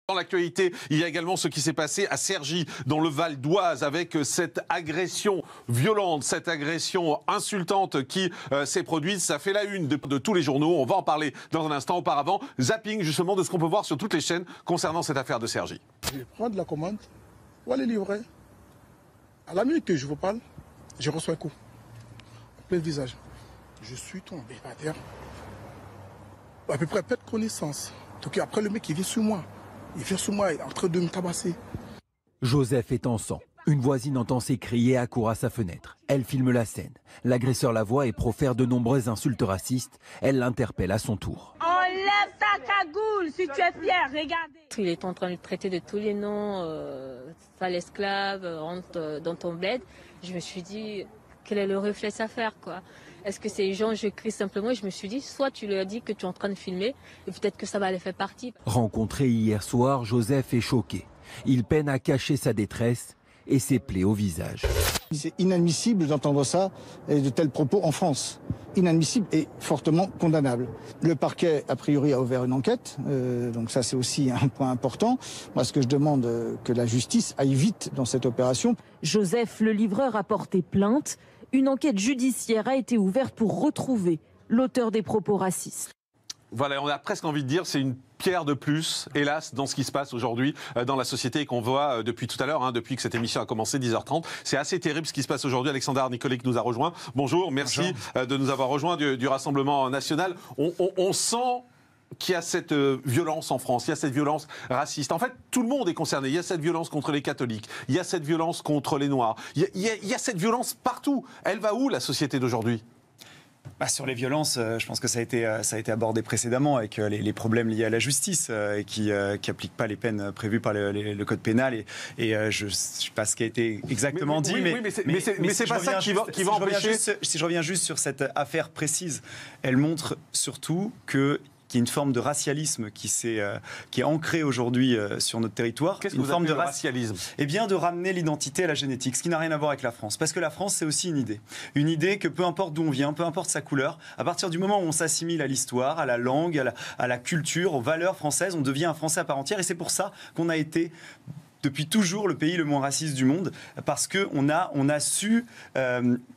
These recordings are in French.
Dans l'actualité, il y a également ce qui s'est passé à Cergy, dans le Val d'Oise, avec cette agression violente, cette agression insultante qui s'est produite. Ça fait la une de tous les journaux. On va en parler dans un instant. Auparavant, zapping justement de ce qu'on peut voir sur toutes les chaînes concernant cette affaire de Cergy. Je prends de la commande, on va les livrer. À la minute que je vous parle, je reçois un coup. En plein visage. Je suis tombé par terre. À peu près pas de connaissance. Donc après le mec il vient sur moi. Il vient sur moi, il est en train de me tabasser. Joseph est en sang. Une voisine entend s'écrier et accourt à sa fenêtre. Elle filme la scène. L'agresseur la voit et profère de nombreuses insultes racistes. Elle l'interpelle à son tour. Enlève ta cagoule si tu es fier, regardez. Il est en train de traiter de tous les noms, sale esclave, rentre dans ton bled. Je me suis dit, quel est le réflexe à faire, quoi? Est-ce que ces gens, je crie simplement et je me suis dit, soit tu leur dis que tu es en train de filmer et peut-être que ça va les faire partie. Rencontré hier soir, Joseph est choqué. Il peine à cacher sa détresse et ses plaies au visage. C'est inadmissible d'entendre ça et de tels propos en France. Inadmissible et fortement condamnable. Le parquet, a priori, a ouvert une enquête. Donc ça, c'est aussi un point important. Moi, ce que je demande, que la justice aille vite dans cette opération. Joseph, le livreur, a porté plainte. Une enquête judiciaire a été ouverte pour retrouver l'auteur des propos racistes. Voilà, on a presque envie de dire c'est une pierre de plus, hélas, dans ce qui se passe aujourd'hui dans la société et qu'on voit depuis tout à l'heure, depuis que cette émission a commencé, 10h30. C'est assez terrible ce qui se passe aujourd'hui. Alexandre Nicolet qui nous a rejoint. Bonjour, merci de nous avoir rejoints du Rassemblement National. On sent qu'il y a cette violence en France, il y a cette violence raciste. En fait, tout le monde est concerné. Il y a cette violence contre les catholiques, il y a cette violence contre les Noirs, il y a cette violence partout. Elle va où, la société d'aujourd'hui ? Sur les violences, je pense que ça a été abordé précédemment avec les problèmes liés à la justice qui n'appliquent pas les peines prévues par le code pénal. Et je ne sais pas ce qui a été exactement dit. Mais c'est pas ça qui va empêcher. Si je reviens juste sur cette affaire précise, elle montre surtout qu'il y a une forme de racialisme qui est ancrée aujourd'hui sur notre territoire. Qu'est-ce que vous appelez le racialisme ? Eh bien, de ramener l'identité à la génétique, ce qui n'a rien à voir avec la France. Parce que la France, c'est aussi une idée. Une idée que peu importe d'où on vient, peu importe sa couleur, à partir du moment où on s'assimile à l'histoire, à la langue, à la culture, aux valeurs françaises, on devient un Français à part entière. Et c'est pour ça qu'on a été depuis toujours le pays le moins raciste du monde, parce qu'on a su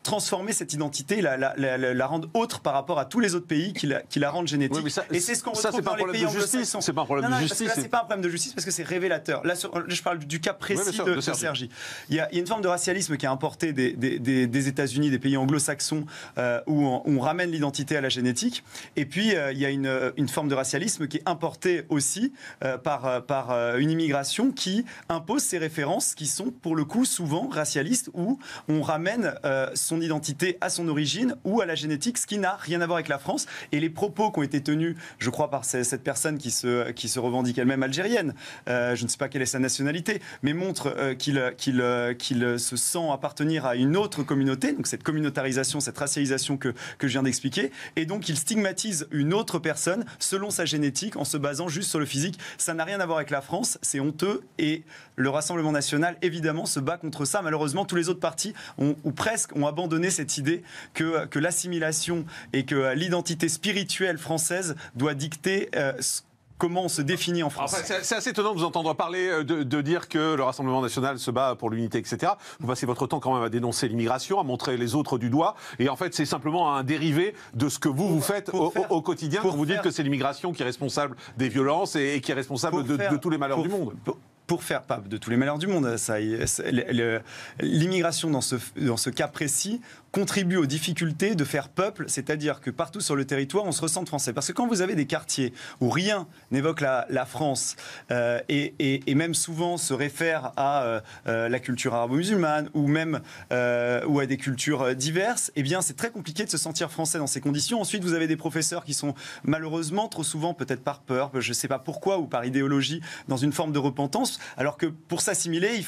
transformer cette identité, la rendre autre par rapport à tous les autres pays qui la rendent génétique. Oui, et c'est ce qu'on retrouve dans les pays anglo-saxons. C'est pas un problème de justice. Là, c'est pas un problème de justice, parce que c'est révélateur. Là, je parle du cas précis de Cergy. Il y a une forme de racialisme qui est importé des États-Unis, des pays anglo-saxons, où on ramène l'identité à la génétique. Et puis, il y a une forme de racialisme qui est importée aussi par une immigration qui impose ces références qui sont pour le coup souvent racialistes, où on ramène son identité à son origine ou à la génétique, ce qui n'a rien à voir avec la France. Et les propos qui ont été tenus, je crois, par cette personne qui se revendique elle-même algérienne, je ne sais pas quelle est sa nationalité, mais montre qu'il se sent appartenir à une autre communauté, donc cette communautarisation, cette racialisation que je viens d'expliquer, et donc il stigmatise une autre personne selon sa génétique en se basant juste sur le physique. Ça n'a rien à voir avec la France, c'est honteux, et le Rassemblement National, évidemment, se bat contre ça. Malheureusement, tous les autres partis ou presque ont abandonné cette idée que l'assimilation et que l'identité spirituelle française doit dicter comment on se définit en France. Enfin, c'est assez étonnant de vous entendre parler, de dire que le Rassemblement National se bat pour l'unité, etc. Vous passez votre temps quand même à dénoncer l'immigration, à montrer les autres du doigt. Et en fait, c'est simplement un dérivé de ce que vous faites au quotidien. Quand vous dites que c'est l'immigration qui est responsable des violences et qui est responsable de tous les malheurs du monde. Pour faire, pas de tous les malheurs du monde, l'immigration dans ce cas précis contribue aux difficultés de faire peuple, c'est-à-dire que partout sur le territoire, on se ressent français. Parce que quand vous avez des quartiers où rien n'évoque la France, et même souvent se réfère à la culture arabo-musulmane, ou même ou à des cultures diverses, eh bien c'est très compliqué de se sentir français dans ces conditions. Ensuite, vous avez des professeurs qui sont malheureusement, trop souvent, peut-être par peur, je ne sais pas pourquoi, ou par idéologie, dans une forme de repentance, alors que pour s'assimiler,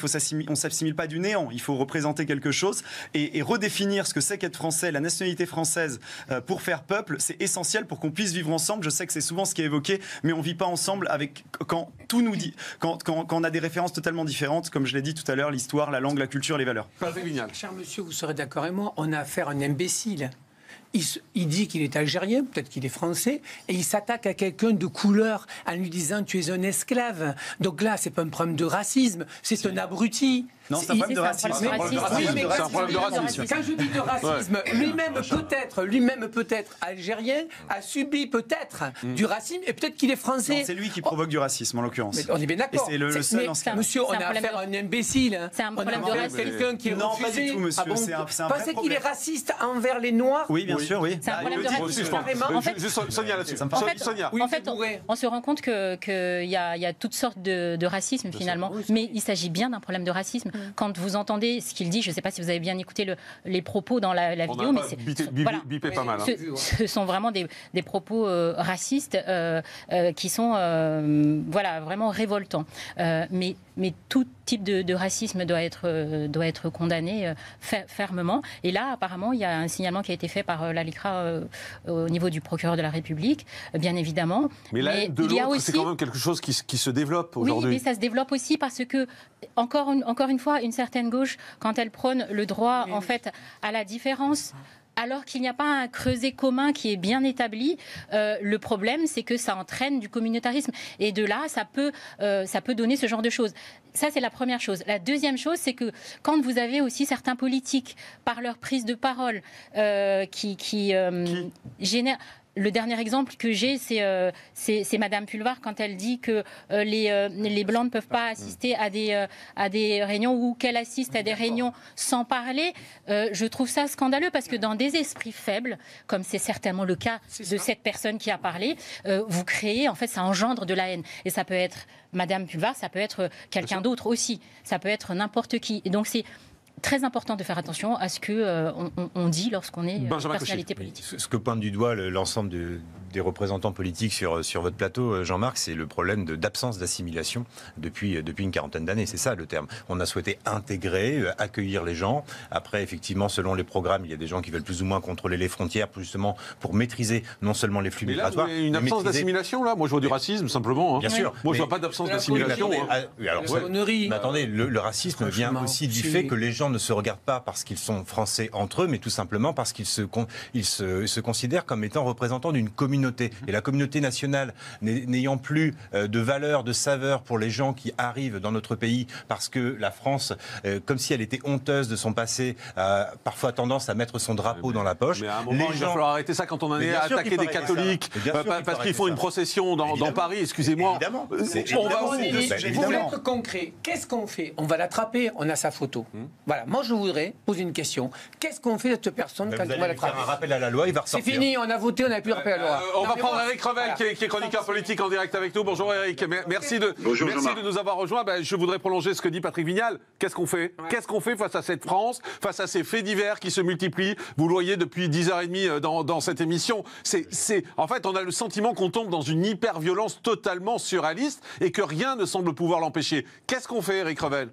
on ne s'assimile pas du néant, il faut représenter quelque chose, et redéfinir ce que c'est qu'être français, la nationalité française pour faire peuple, c'est essentiel pour qu'on puisse vivre ensemble. Je sais que c'est souvent ce qui est évoqué, mais on ne vit pas ensemble quand tout nous dit, quand on a des références totalement différentes, comme je l'ai dit tout à l'heure, l'histoire, la langue, la culture, les valeurs. Cher monsieur, vous serez d'accord avec moi, on a affaire à un imbécile. il dit qu'il est algérien, peut-être qu'il est français, et il s'attaque à quelqu'un de couleur en lui disant tu es un esclave. Donc là, c'est pas un problème de racisme, c'est un abruti. Non, c'est un problème de racisme. C'est un problème de racisme. Quand je dis de racisme, lui-même peut-être algérien, a subi peut-être du racisme, et peut-être qu'il est français. C'est lui qui provoque du racisme, en l'occurrence. On est bien d'accord. Et c'est le seul en ce cas. Monsieur, on a affaire à un imbécile. C'est un problème de racisme. Quelqu'un qui est non, refusé. pas du tout, monsieur. Ah bon, c'est un vrai pensez qu'il est problème. raciste envers les Noirs? Oui, bien sûr, oui. C'est un problème de racisme. En fait, juste Sonia là-dessus. Sonia. En fait, on se rend compte qu'il y a toutes sortes de racisme finalement, mais il s'agit bien d'un problème de racisme. Quand vous entendez ce qu'il dit, je ne sais pas si vous avez bien écouté les propos dans la vidéo, mais bipé pas mal. Ce sont vraiment des propos racistes qui sont vraiment révoltants. Mais tout type de racisme doit être condamné fermement. Et là, apparemment, il y a un signalement qui a été fait par la LICRA au niveau du procureur de la République, bien évidemment. Mais là, de l'autre, c'est quand même quelque chose qui se développe aujourd'hui. Oui, mais ça se développe aussi parce que, encore une fois, une certaine gauche, quand elle prône le droit, en fait, à la différence, alors qu'il n'y a pas un creuset commun qui est bien établi, le problème, c'est que ça entraîne du communautarisme. Et de là, ça peut donner ce genre de choses. Ça, c'est la première chose. La deuxième chose, c'est que quand vous avez aussi certains politiques, par leur prise de parole, qui génèrent... Le dernier exemple que j'ai, c'est Madame Pulvar quand elle dit que les Blancs ne peuvent pas assister à des réunions ou qu'elle assiste à des réunions sans parler. Je trouve ça scandaleux parce que dans des esprits faibles, comme c'est certainement le cas de cette personne qui a parlé, vous créez, en fait, ça engendre de la haine. Et ça peut être Madame Pulvar, ça peut être quelqu'un d'autre aussi. Ça peut être n'importe qui. Et donc, c'est très important de faire attention à ce qu'on dit lorsqu'on est personnalité politique. Ce que pointe du doigt l'ensemble des représentants politiques sur votre plateau, Jean-Marc, c'est le problème d'absence d'assimilation depuis une quarantaine d'années. C'est ça le terme. On a souhaité intégrer, accueillir les gens. Après, effectivement, selon les programmes, il y a des gens qui veulent plus ou moins contrôler les frontières, justement pour maîtriser non seulement les flux migratoires. Mais une absence d'assimilation, là. Moi, je vois du racisme, simplement. Bien sûr. Moi, je vois pas d'absence d'assimilation. Mais attendez, le racisme vient aussi du fait que les gens ne se regardent pas parce qu'ils sont français entre eux, mais tout simplement parce qu'ils se considèrent comme étant représentants d'une communauté. Et la communauté nationale n'ayant plus de valeur, de saveur pour les gens qui arrivent dans notre pays, parce que la France, comme si elle était honteuse de son passé, a parfois tendance à mettre son drapeau dans la poche. Mais à un moment, il va falloir arrêter ça quand on en est à attaquer des catholiques parce qu'ils font une procession dans Paris, excusez-moi. Évidemment. Vous voulez être concret. Qu'est-ce qu'on fait? On va l'attraper, on a sa photo. Voilà. Moi, je voudrais poser une question. Qu'est-ce qu'on fait de cette personne quand on va l'attraper? Faire un rappel à la loi, il va ressortir. C'est fini, on a voté, on n'a plus rappel à la loi. On va prendre Eric Revel, qui est chroniqueur politique en direct avec nous. Bonjour Eric, merci de nous avoir rejoints. Je voudrais prolonger ce que dit Patrick Vignal. Qu'est-ce qu'on fait? Qu'est-ce qu'on fait face à cette France, face à ces faits divers qui se multiplient? Vous le voyez depuis 10h30 dans cette émission. En fait, on a le sentiment qu'on tombe dans une hyper-violence totalement surréaliste et que rien ne semble pouvoir l'empêcher. Qu'est-ce qu'on fait, Eric Revel?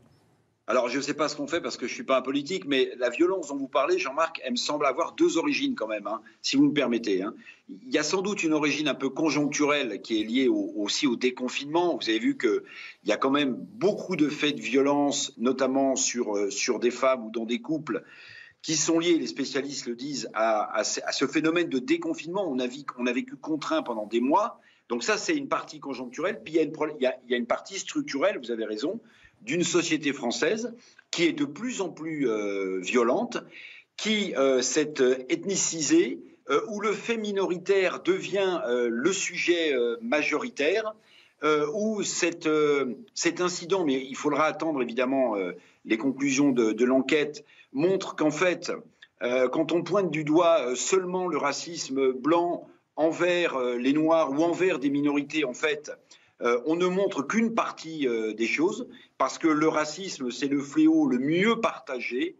Alors, je ne sais pas ce qu'on fait parce que je ne suis pas un politique, mais la violence dont vous parlez, Jean-Marc, elle me semble avoir deux origines quand même, si vous me permettez. Il y a sans doute une origine un peu conjoncturelle qui est liée aussi au déconfinement. Vous avez vu qu'il y a quand même beaucoup de faits de violence, notamment sur des femmes ou dans des couples, qui sont liés, les spécialistes le disent, à ce phénomène de déconfinement. On a vécu contraint pendant des mois. Donc ça, c'est une partie conjoncturelle. Puis il y a une partie structurelle, vous avez raison, d'une société française qui est de plus en plus violente, qui s'est ethnicisée, où le fait minoritaire devient le sujet majoritaire, où cet incident, mais il faudra attendre évidemment les conclusions de l'enquête, montre qu'en fait, quand on pointe du doigt seulement le racisme blanc envers les Noirs ou envers des minorités, en fait, on ne montre qu'une partie des choses, parce que le racisme, c'est le fléau le mieux partagé,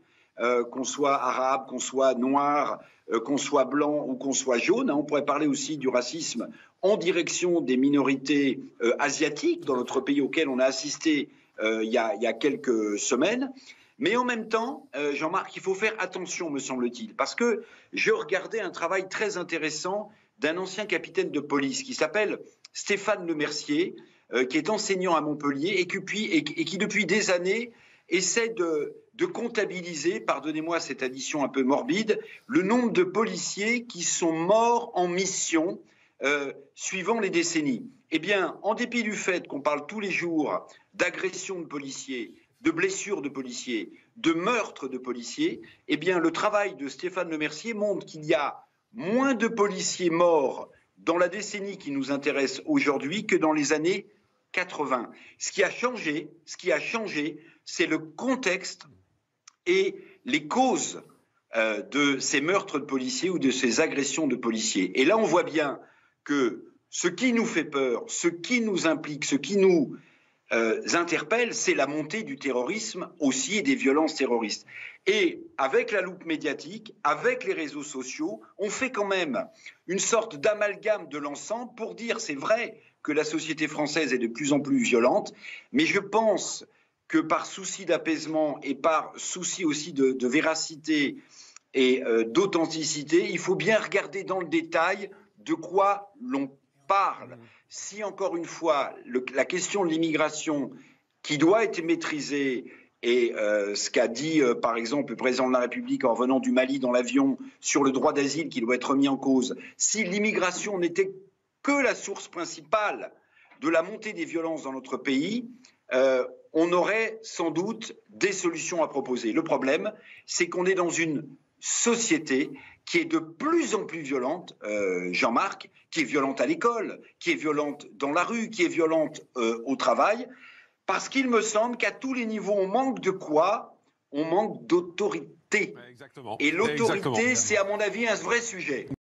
qu'on soit arabe, qu'on soit noir, qu'on soit blanc ou qu'on soit jaune. On pourrait parler aussi du racisme en direction des minorités asiatiques dans notre pays, auquel on a assisté il y a quelques semaines. Mais en même temps, Jean-Marc, il faut faire attention, me semble-t-il, parce que je regardais un travail très intéressant d'un ancien capitaine de police qui s'appelle Stéphane Lemercier, qui est enseignant à Montpellier et qui depuis des années essaie de comptabiliser, pardonnez-moi cette addition un peu morbide, le nombre de policiers qui sont morts en mission suivant les décennies. Eh bien, en dépit du fait qu'on parle tous les jours d'agressions de policiers, de blessures de policiers, de meurtres de policiers, eh bien, le travail de Stéphane Lemercier montre qu'il y a moins de policiers morts dans la décennie qui nous intéresse aujourd'hui que dans les années 80. Ce qui a changé, c'est le contexte et les causes de ces meurtres de policiers ou de ces agressions de policiers. Et là, on voit bien que ce qui nous fait peur, ce qui nous implique, ce qui nous interpelle, c'est la montée du terrorisme aussi et des violences terroristes. Et avec la loupe médiatique, avec les réseaux sociaux, on fait quand même une sorte d'amalgame de l'ensemble pour dire c'est vrai que la société française est de plus en plus violente, mais je pense que par souci d'apaisement et par souci aussi de véracité et d'authenticité, il faut bien regarder dans le détail de quoi l'on parle. Si, encore une fois, la question de l'immigration, qui doit être maîtrisée, et ce qu'a dit, par exemple, le président de la République en revenant du Mali dans l'avion sur le droit d'asile qui doit être remis en cause, si l'immigration n'était que la source principale de la montée des violences dans notre pays, on aurait sans doute des solutions à proposer. Le problème, c'est qu'on est dans une société qui est de plus en plus violente, Jean-Marc, qui est violente à l'école, qui est violente dans la rue, qui est violente au travail, parce qu'il me semble qu'à tous les niveaux, on manque de quoi? On manque d'autorité. Exactement. Et l'autorité, c'est à mon avis un vrai sujet.